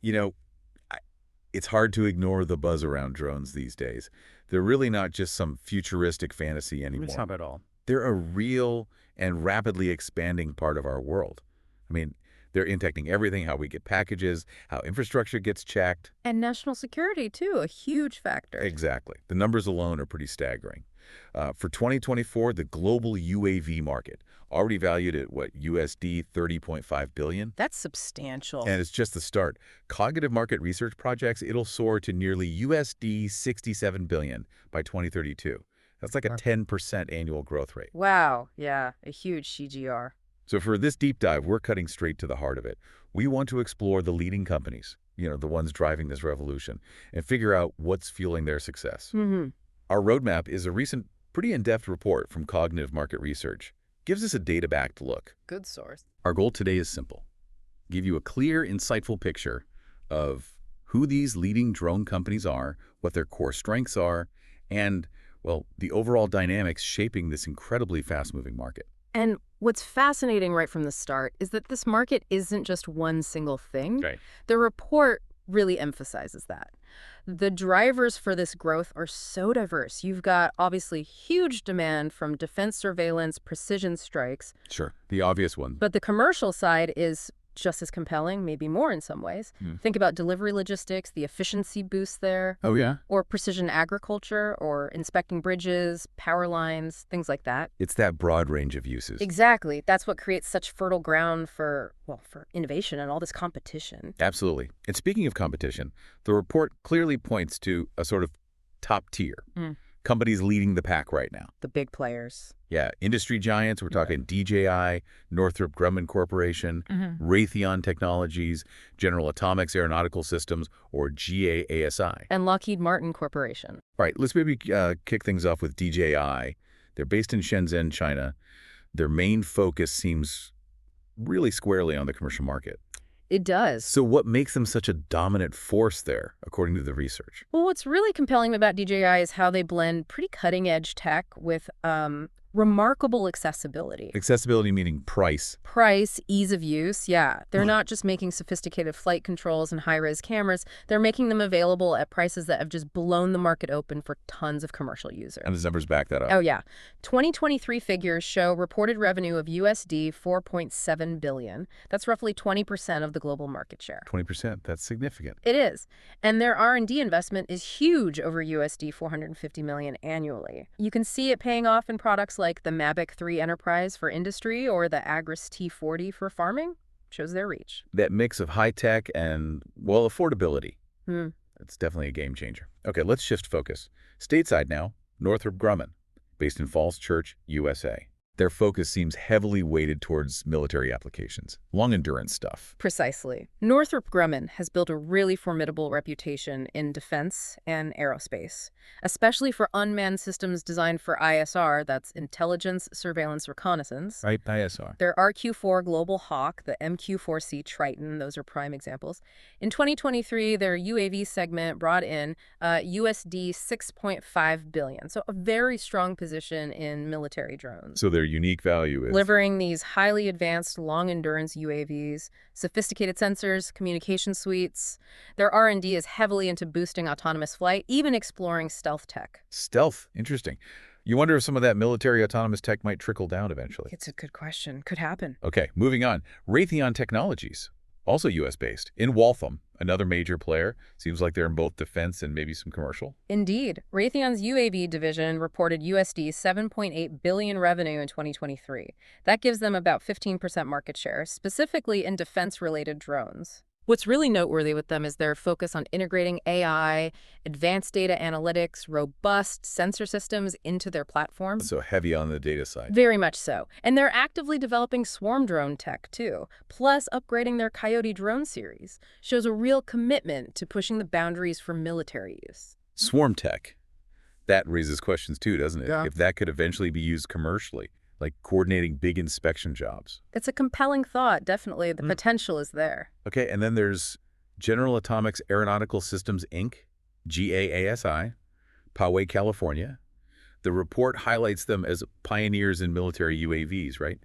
You know, I- it's hard to ignore the buzz around drones these days. They're really not just some futuristic fantasy It's anymore. not at all. They're a real and rapidly expanding part of our world. I mean, they're impacting everything, how we get packages, how infrastructure gets checked. And national security, too, a huge factor. Exactly. The numbers alone are pretty staggering. For 2024, the global UAV market, already valued at, what, USD 30.5 billion? That's substantial. And it's just the start. Cognitive market research projects, it'll soar to nearly USD 67 billion by 2032. That's like a Wow. 10% annual growth rate. Wow, yeah, a huge CGR. So for this deep dive, we're cutting straight to the heart of it. We want to explore the leading companies, the ones driving this revolution, and figure out what's fueling their success. Mm-hmm. Our roadmap is a recent, pretty in-depth report from Cognitive Market Research. Gives us a data-backed look. Good source. Our goal today is simple. Give you a clear, insightful picture of who these leading drone companies are, what their core strengths are, and, well, the overall dynamics shaping this incredibly fast-moving market. And what's fascinating right from the start is that this market isn't just one single thing. Right. The report really emphasizes that. The drivers for this growth are so diverse. You've got obviously huge demand from defense surveillance, precision strikes, Sure, the obvious one. but the commercial side is just as compelling, maybe more in some ways. Think about delivery logistics, the efficiency boost there, Oh, yeah? or precision agriculture, or inspecting bridges, power lines, things like that. It's that broad range of uses. Exactly. That's what creates such fertile ground for innovation and all this competition. Absolutely. And speaking of competition, the report clearly points to a sort of top tier. Companies leading the pack right now. The big players. Yeah, industry giants, we're talking DJI, Northrop Grumman Corporation, Raytheon Technologies, General Atomics Aeronautical Systems, or GAASI. And Lockheed Martin Corporation. All right, let's maybe kick things off with DJI. They're based in Shenzhen, China. Their main focus seems really squarely on the commercial market. It does. So what makes them such a dominant force there, according to the research? Well, what's really compelling about DJI is how they blend pretty cutting-edge tech with remarkable accessibility. Accessibility meaning price. Price, ease of use, yeah. They're not just making sophisticated flight controls and high-res cameras. They're making them available at prices that have just blown the market open for tons of commercial users. And the numbers back that up. Oh, yeah. 2023 figures show reported revenue of USD 4.7 billion. That's roughly 20% of the global market share. 20%, that's significant. It is. And their R&D investment is huge, over USD 450 million annually. You can see it paying off in products like the Mavic 3 Enterprise for industry or the Agris T40 for farming. Shows their reach. That mix of high-tech and, well, affordability. Hmm. It's definitely a game changer. Okay, let's shift focus. Stateside now, Northrop Grumman, based in Falls Church, USA. Their focus seems heavily weighted towards military applications, long-endurance stuff. Precisely. Northrop Grumman has built a really formidable reputation in defense and aerospace, especially for unmanned systems designed for ISR, that's intelligence, surveillance, reconnaissance. Right, ISR. Their RQ-4 Global Hawk, the MQ-4C Triton, those are prime examples. In 2023, their UAV segment brought in USD 6.5 billion, so a very strong position in military drones. So their unique value is... Delivering these highly advanced, long-endurance UAVs, sophisticated sensors, communication suites. Their R&D is heavily into boosting autonomous flight, even exploring stealth tech. Stealth. Interesting. You wonder if some of that military autonomous tech might trickle down eventually. It's a good question. Could happen. Okay, moving on. Raytheon Technologies, also U.S.-based, in Waltham, another major player. Seems like they're in both defense and maybe some commercial. Indeed. Raytheon's UAV division reported USD 7.8 billion revenue in 2023. That gives them about 15% market share, specifically in defense-related drones. What's really noteworthy with them is their focus on integrating AI, advanced data analytics, robust sensor systems into their platforms. So heavy on the data side. Very much so. And they're actively developing swarm drone tech, too, plus upgrading their Coyote drone series. Shows a real commitment to pushing the boundaries for military use. Swarm tech. That raises questions too, doesn't it? Yeah. If that could eventually be used commercially, like coordinating big inspection jobs. It's a compelling thought, definitely. The potential is there. Okay, and then there's General Atomics Aeronautical Systems, Inc., GAASI, Poway, California. The report highlights them as pioneers in military UAVs, right?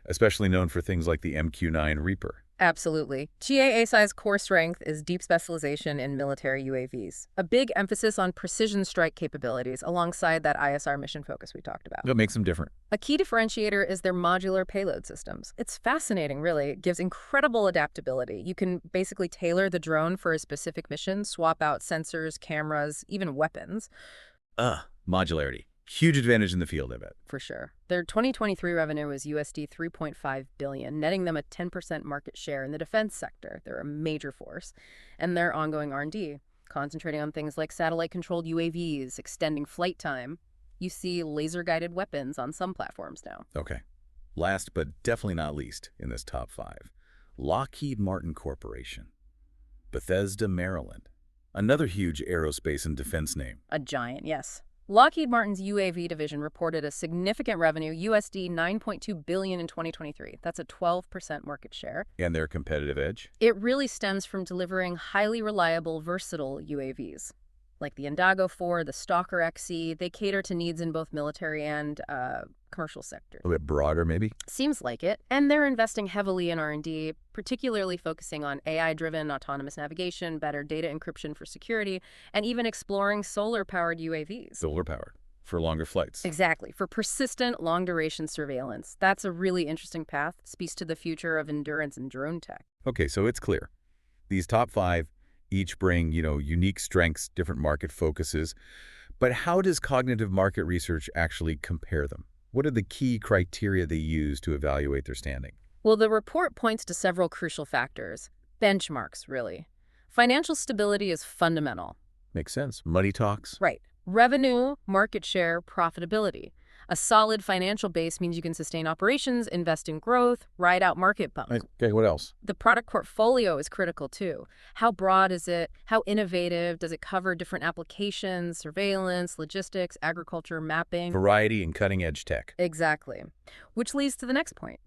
Especially known for things like the MQ-9 Reaper. Absolutely. GAASI's core strength is deep specialization in military UAVs, a big emphasis on precision strike capabilities alongside that ISR mission focus we talked about. What makes them different? A key differentiator is their modular payload systems. It's fascinating, really. It gives incredible adaptability. You can basically tailor the drone for a specific mission, swap out sensors, cameras, even weapons. Modularity. Huge advantage in the field, I bet. For sure. Their 2023 revenue was USD 3.5 billion, netting them a 10% market share in the defense sector. They're a major force. And their ongoing R&D, concentrating on things like satellite-controlled UAVs, extending flight time. You see laser-guided weapons on some platforms now. Okay. Last but definitely not least in this top 5, Lockheed Martin Corporation. Bethesda, Maryland. Another huge aerospace and defense name. A giant, yes. Lockheed Martin's UAV division reported a significant revenue, USD 9.2 billion in 2023. That's a 12% market share. And their competitive edge? It really stems from delivering highly reliable, versatile UAVs. Like the Indago 4, the Stalker XC, they cater to needs in both military and commercial sectors. A bit broader, maybe? Seems like it. And they're investing heavily in R&D, particularly focusing on AI-driven autonomous navigation, better data encryption for security, and even exploring solar-powered UAVs. Solar-powered. For longer flights. Exactly. For persistent, long-duration surveillance. That's a really interesting path. Speaks to the future of endurance and drone tech. Okay, so it's clear. These top 5 each bring, unique strengths, different market focuses. But how does cognitive market research actually compare them? What are the key criteria they use to evaluate their standing? Well, the report points to several crucial factors. Benchmarks, really. Financial stability is fundamental. Makes sense. Money talks. Right. Revenue, market share, profitability. A solid financial base means you can sustain operations, invest in growth, ride out market bumps. Okay, what else? The product portfolio is critical too. How broad is it? How innovative? Does it cover different applications, surveillance, logistics, agriculture, mapping? Variety and cutting-edge tech. Exactly. Which leads to the next point.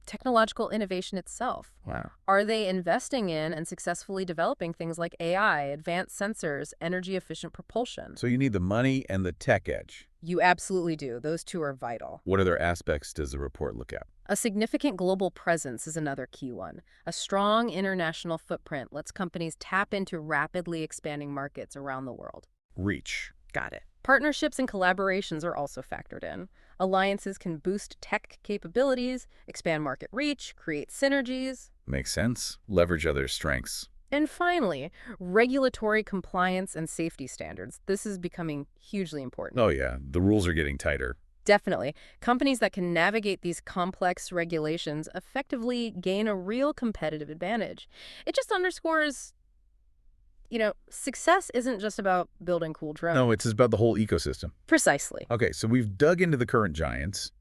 Technological innovation itself. Wow. Are they investing in and successfully developing things like AI, advanced sensors, energy-efficient propulsion? So you need the money and the tech edge. You absolutely do. Those two are vital. What other aspects does the report look at? A significant global presence is another key one. A strong international footprint lets companies tap into rapidly expanding markets around the world. Reach. Got it. Partnerships and collaborations are also factored in. Alliances can boost tech capabilities, expand market reach, create synergies. Makes sense. Leverage others' strengths. And finally, regulatory compliance and safety standards. This is becoming hugely important. Oh yeah, the rules are getting tighter. Definitely. Companies that can navigate these complex regulations effectively gain a real competitive advantage. It just underscores, success isn't just about building cool drones. No, it's about the whole ecosystem. Precisely. Okay, so we've dug into the current giants,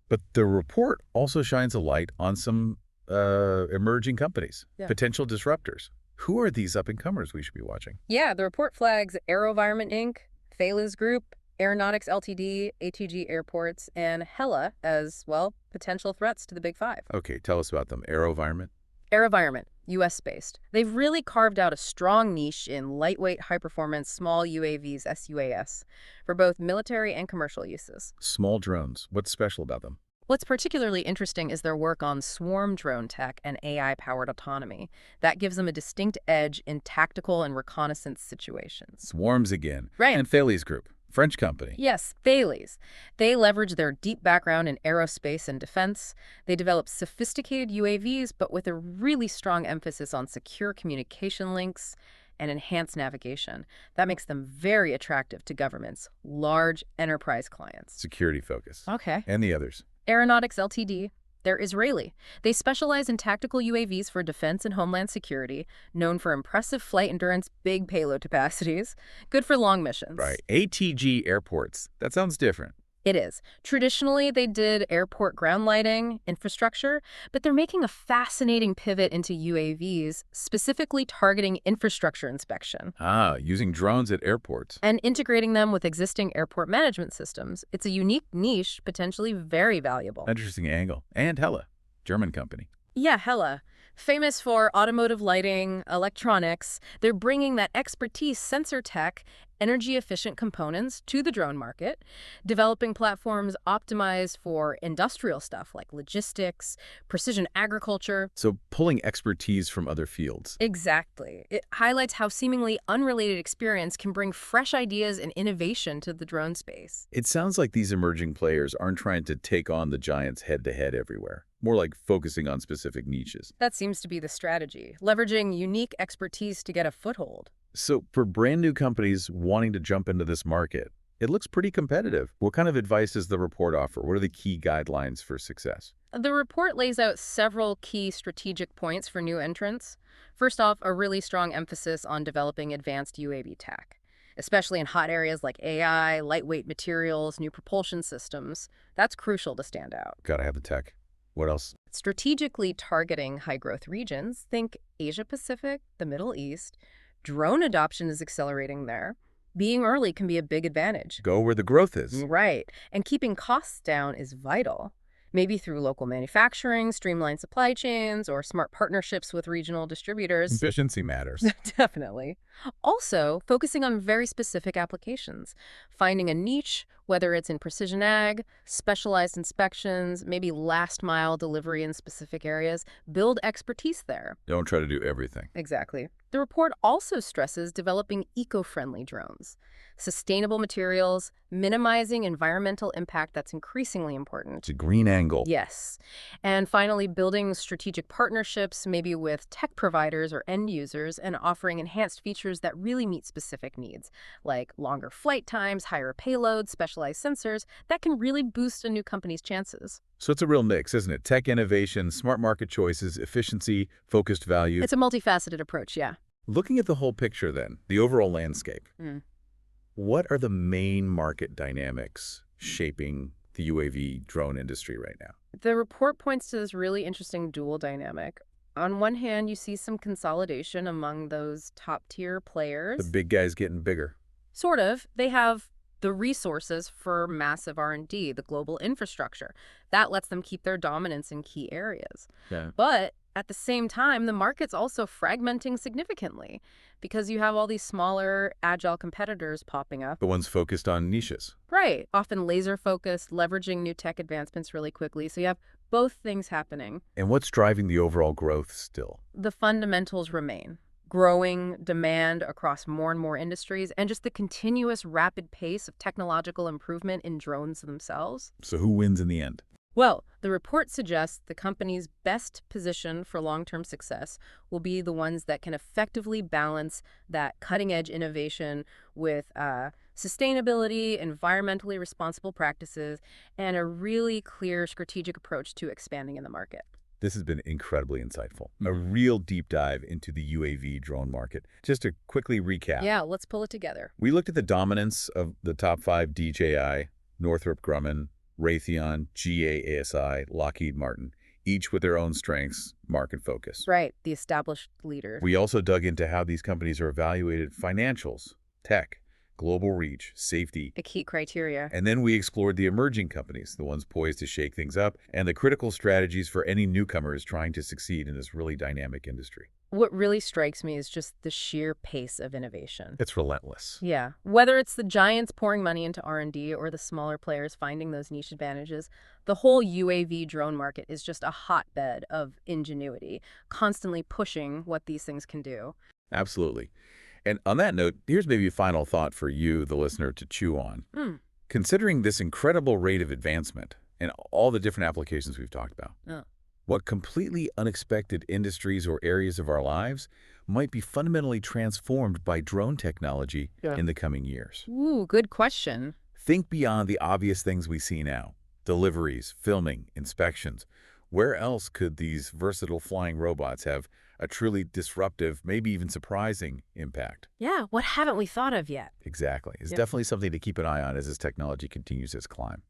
but the report also shines a light on some emerging companies, potential disruptors. Who are these up-and-comers we should be watching? Yeah, the report flags Aero Vironment Inc., Thales Group, Aeronautics Ltd., ATG Airports, and Hella as, potential threats to the Big Five. Okay, tell us about them. Aero Vironment? Aero Vironment, U.S.-based. They've really carved out a strong niche in lightweight, high-performance, small UAVs, SUAS, for both military and commercial uses. Small drones. What's special about them? What's particularly interesting is their work on swarm drone tech and AI-powered autonomy. That gives them a distinct edge in tactical and reconnaissance situations. Swarms again. Right. And Thales Group, French company. Yes, Thales. They leverage their deep background in aerospace and defense. They develop sophisticated UAVs, but with a really strong emphasis on secure communication links and enhanced navigation. That makes them very attractive to governments, large enterprise clients. Security focus. Okay. And the others? Aeronautics Ltd. They're Israeli. They specialize in tactical UAVs for defense and homeland security, known for impressive flight endurance, big payload capacities, good for long missions. Right. ATG Airports. That sounds different. It is. Traditionally, they did airport ground lighting, infrastructure, but they're making a fascinating pivot into UAVs, specifically targeting infrastructure inspection. Using drones at airports. And integrating them with existing airport management systems. It's a unique niche, potentially very valuable. Interesting angle. And Hella, German company. Yeah, Hella. Famous for automotive lighting, electronics. They're bringing that expertise, sensor tech, energy-efficient components to the drone market, developing platforms optimized for industrial stuff like logistics, precision agriculture. So pulling expertise from other fields. Exactly. It highlights how seemingly unrelated experience can bring fresh ideas and innovation to the drone space. It sounds like these emerging players aren't trying to take on the giants head-to-head everywhere, more like focusing on specific niches. That seems to be the strategy, leveraging unique expertise to get a foothold. So for brand new companies wanting to jump into this market, it looks pretty competitive. What kind of advice does the report offer? What are the key guidelines for success? The report lays out several key strategic points for new entrants. First off, a really strong emphasis on developing advanced UAV tech, especially in hot areas like AI, lightweight materials, new propulsion systems. That's crucial to stand out. Gotta have the tech. What else? Strategically targeting high-growth regions, think Asia-Pacific, the Middle East. Drone adoption is accelerating there. Being early can be a big advantage. Go where the growth is. Right. And keeping costs down is vital. Maybe through local manufacturing, streamlined supply chains, or smart partnerships with regional distributors. Efficiency matters. Definitely. Also, focusing on very specific applications. Finding a niche, whether it's in precision ag, specialized inspections, maybe last-mile delivery in specific areas. Build expertise there. Don't try to do everything. Exactly. The report also stresses developing eco-friendly drones. Sustainable materials, minimizing environmental impact, that's increasingly important. It's a green angle. Yes. And finally, building strategic partnerships, maybe with tech providers or end users, and offering enhanced features that really meet specific needs, like longer flight times, higher payloads, specialized sensors, that can really boost a new company's chances. So it's a real mix, isn't it? Tech innovation, smart market choices, efficiency, focused value. It's a multifaceted approach, yeah. Looking at the whole picture then, the overall landscape, Mm. what are the main market dynamics shaping the UAV drone industry right now? The report points to this really interesting dual dynamic. On one hand, you see some consolidation among those top-tier players. The big guys getting bigger. Sort of. They have the resources for massive R&D, the global infrastructure. That lets them keep their dominance in key areas. Yeah. But at the same time, the market's also fragmenting significantly because you have all these smaller, agile competitors popping up. The ones focused on niches. Right. Often laser-focused, leveraging new tech advancements really quickly. So you have both things happening. And what's driving the overall growth still? The fundamentals remain. Growing demand across more and more industries, and just the continuous rapid pace of technological improvement in drones themselves. So who wins in the end? Well, the report suggests the company's best position for long-term success will be the ones that can effectively balance that cutting-edge innovation with sustainability, environmentally responsible practices, and a really clear strategic approach to expanding in the market. This has been incredibly insightful. A real deep dive into the UAV drone market. Just to quickly recap. Yeah, let's pull it together. We looked at the dominance of the top 5 DJI, Northrop Grumman, Raytheon, GA-ASI, Lockheed Martin, each with their own strengths, market focus. Right, the established leaders. We also dug into how these companies are evaluated financials, tech, global reach, safety. The key criteria. And then we explored the emerging companies, the ones poised to shake things up, and the critical strategies for any newcomers trying to succeed in this really dynamic industry. What really strikes me is just the sheer pace of innovation. It's relentless. Yeah. Whether it's the giants pouring money into R&D or the smaller players finding those niche advantages, the whole UAV drone market is just a hotbed of ingenuity, constantly pushing what these things can do. Absolutely. And on that note, here's maybe a final thought for you, the listener, to chew on. Considering this incredible rate of advancement and all the different applications we've talked about, what completely unexpected industries or areas of our lives might be fundamentally transformed by drone technology in the coming years? Ooh, good question. Think beyond the obvious things we see now. Deliveries, filming, inspections. Where else could these versatile flying robots have a truly disruptive, maybe even surprising impact? Yeah, what haven't we thought of yet? Exactly. It's definitely something to keep an eye on as this technology continues its climb.